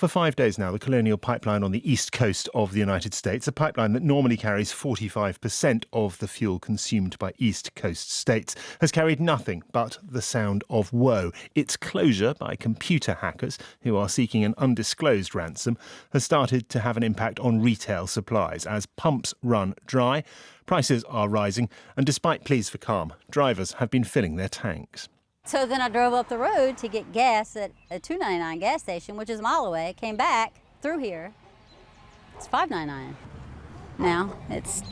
For 5 days now, the Colonial pipeline on the east coast of the United States, a pipeline that normally carries 45% of the fuel consumed by east coast states, has carried nothing but the sound of woe. Its closure by computer hackers, who are seeking an undisclosed ransom, has started to have an impact on retail supplies as pumps run dry, prices are rising, and despite pleas for calm, drivers have been filling their tanks. So then I drove up the road to get gas at a $2.99 gas station, which is a mile away. Came back through here. It's $5.99. Now it's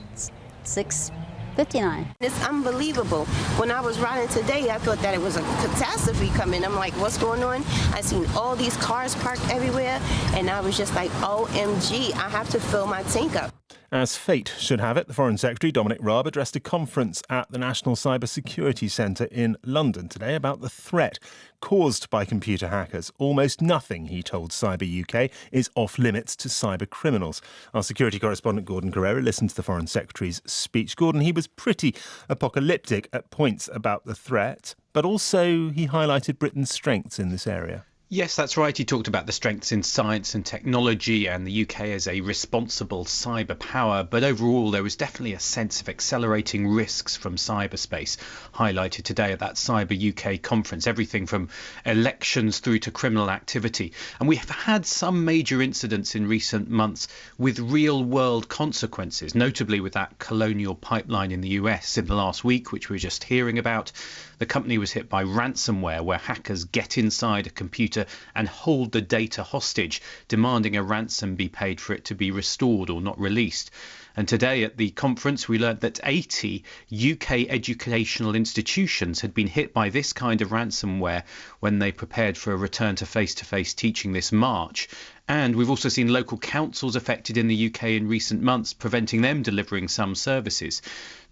$6.59. It's unbelievable. When I was riding today, I thought that it was a catastrophe coming. I'm like, what's going on? I seen all these cars parked everywhere, and I was just like, OMG, I have to fill my tank up. As fate should have it, the Foreign Secretary, Dominic Raab, addressed a conference at the National Cyber Security Centre in London today about the threat caused by computer hackers. Almost nothing, he told Cyber UK, is off limits to cyber criminals. Our security correspondent Gordon Carrera listened to the Foreign Secretary's speech. Gordon, he was pretty apocalyptic at points about the threat, but also he highlighted Britain's strengths in this area. Yes, that's right. He talked about the strengths in science and technology and the UK as a responsible cyber power. But overall, there was definitely a sense of accelerating risks from cyberspace highlighted today at that Cyber UK conference, everything from elections through to criminal activity. And we have had some major incidents in recent months with real world consequences, notably with that Colonial pipeline in the US in the last week, which we were just hearing about. The company was hit by ransomware, where hackers get inside a computer and hold the data hostage, demanding a ransom be paid for it to be restored or not released. And today at the conference, we learned that 80 UK educational institutions had been hit by this kind of ransomware when they prepared for a return to face-to-face teaching this March. And we've also seen local councils affected in the UK in recent months, preventing them delivering some services.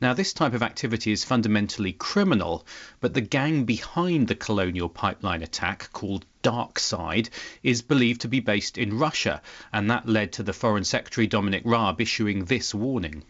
Now, this type of activity is fundamentally criminal, but the gang behind the Colonial pipeline attack, called DarkSide, is believed to be based in Russia, and that led to the Foreign Secretary Dominic Raab issuing this warning.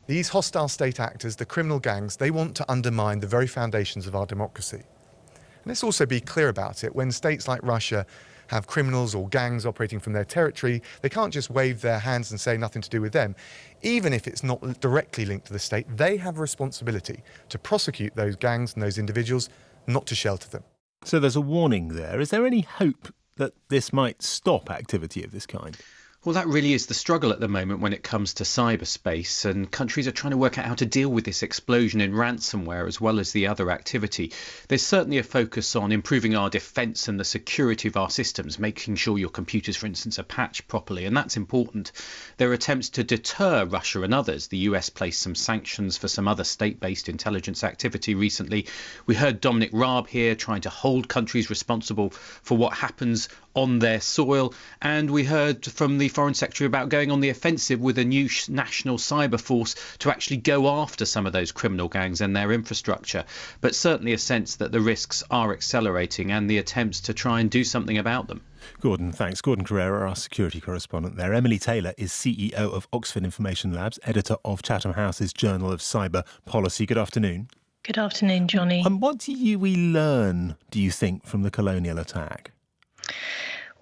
These hostile state actors, the criminal gangs, they want to undermine the very foundations of our democracy. And let's also be clear about it. When states like Russia have criminals or gangs operating from their territory, they can't just wave their hands and say nothing to do with them. Even if it's not directly linked to the state, they have a responsibility to prosecute those gangs and those individuals, not to shelter them. So there's a warning there. Is there any hope that this might stop activity of this kind? Well, that really is the struggle at the moment when it comes to cyberspace, and countries are trying to work out how to deal with this explosion in ransomware as well as the other activity. There's certainly a focus on improving our defence and the security of our systems, making sure your computers, for instance, are patched properly, and that's important. There are attempts to deter Russia and others. The US placed some sanctions for some other state-based intelligence activity recently. We heard Dominic Raab here trying to hold countries responsible for what happens on their soil, and we heard from the Foreign Secretary about going on the offensive with a new national cyber force to actually go after some of those criminal gangs and their infrastructure. But certainly a sense that the risks are accelerating and the attempts to try and do something about them. Gordon, thanks. Gordon Carrera, our security correspondent there. Emily Taylor is CEO of Oxford Information Labs, editor of Chatham House's Journal of Cyber Policy. Good afternoon. Good afternoon, Jonny. And what do we learn, do you think, from the Colonial attack?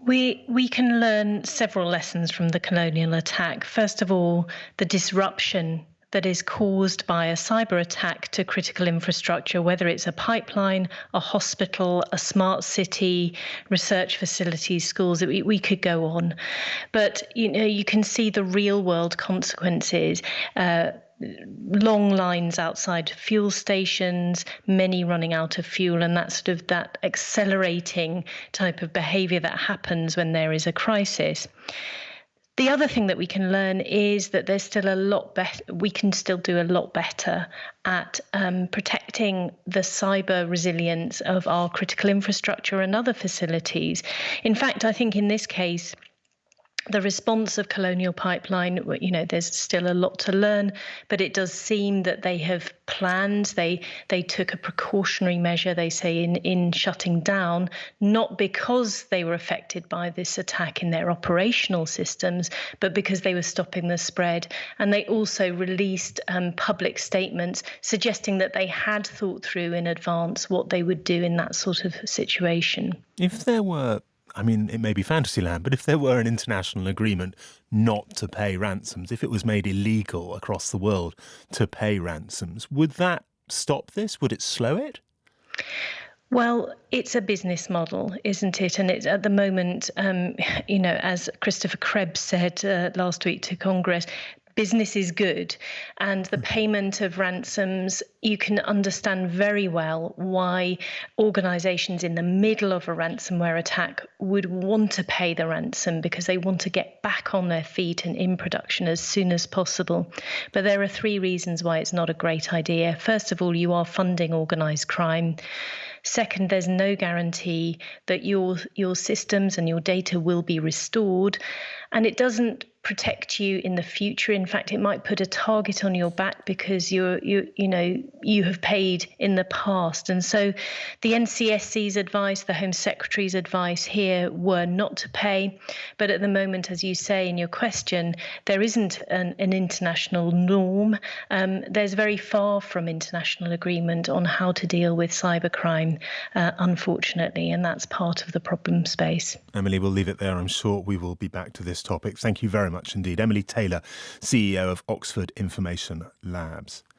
We can learn several lessons from the Colonial attack. First of all, the disruption that is caused by a cyber attack to critical infrastructure, whether it's a pipeline, a hospital, a smart city, research facilities, schools, we could go on. But, you can see the real world consequences. Long lines outside fuel stations, many running out of fuel, and that accelerating type of behaviour that happens when there is a crisis. The other thing that we can learn is that there's still a lot better. We can still do a lot better at protecting the cyber resilience of our critical infrastructure and other facilities. In fact, I think in this case, the response of Colonial Pipeline, there's still a lot to learn, but it does seem that they have planned. They took a precautionary measure, they say, in shutting down, not because they were affected by this attack in their operational systems, but because they were stopping the spread. And they also released public statements suggesting that they had thought through in advance what they would do in that sort of situation. If there were I mean, it may be fantasy land, but if there were an international agreement not to pay ransoms, if it was made illegal across the world to pay ransoms, would that stop this? Would it slow it? Well, it's a business model, isn't it? And it's at the moment, as Christopher Krebs said last week to Congress, business is good, and the payment of ransoms, you can understand very well why organisations in the middle of a ransomware attack would want to pay the ransom, because they want to get back on their feet and in production as soon as possible. But there are 3 reasons why it's not a great idea. First of all, you are funding organised crime. Second, there's no guarantee that your systems and your data will be restored, and it doesn't protect you in the future. In fact, it might put a target on your back because you have paid in the past. And so the NCSC's advice, the Home Secretary's advice here were not to pay. But at the moment, as you say in your question, there isn't an international norm. There's very far from international agreement on how to deal with cybercrime, unfortunately, and that's part of the problem space. Emily, we'll leave it there. I'm sure we will be back to this topic. Thank you very much indeed. Emily Taylor, CEO of Oxford Information Labs.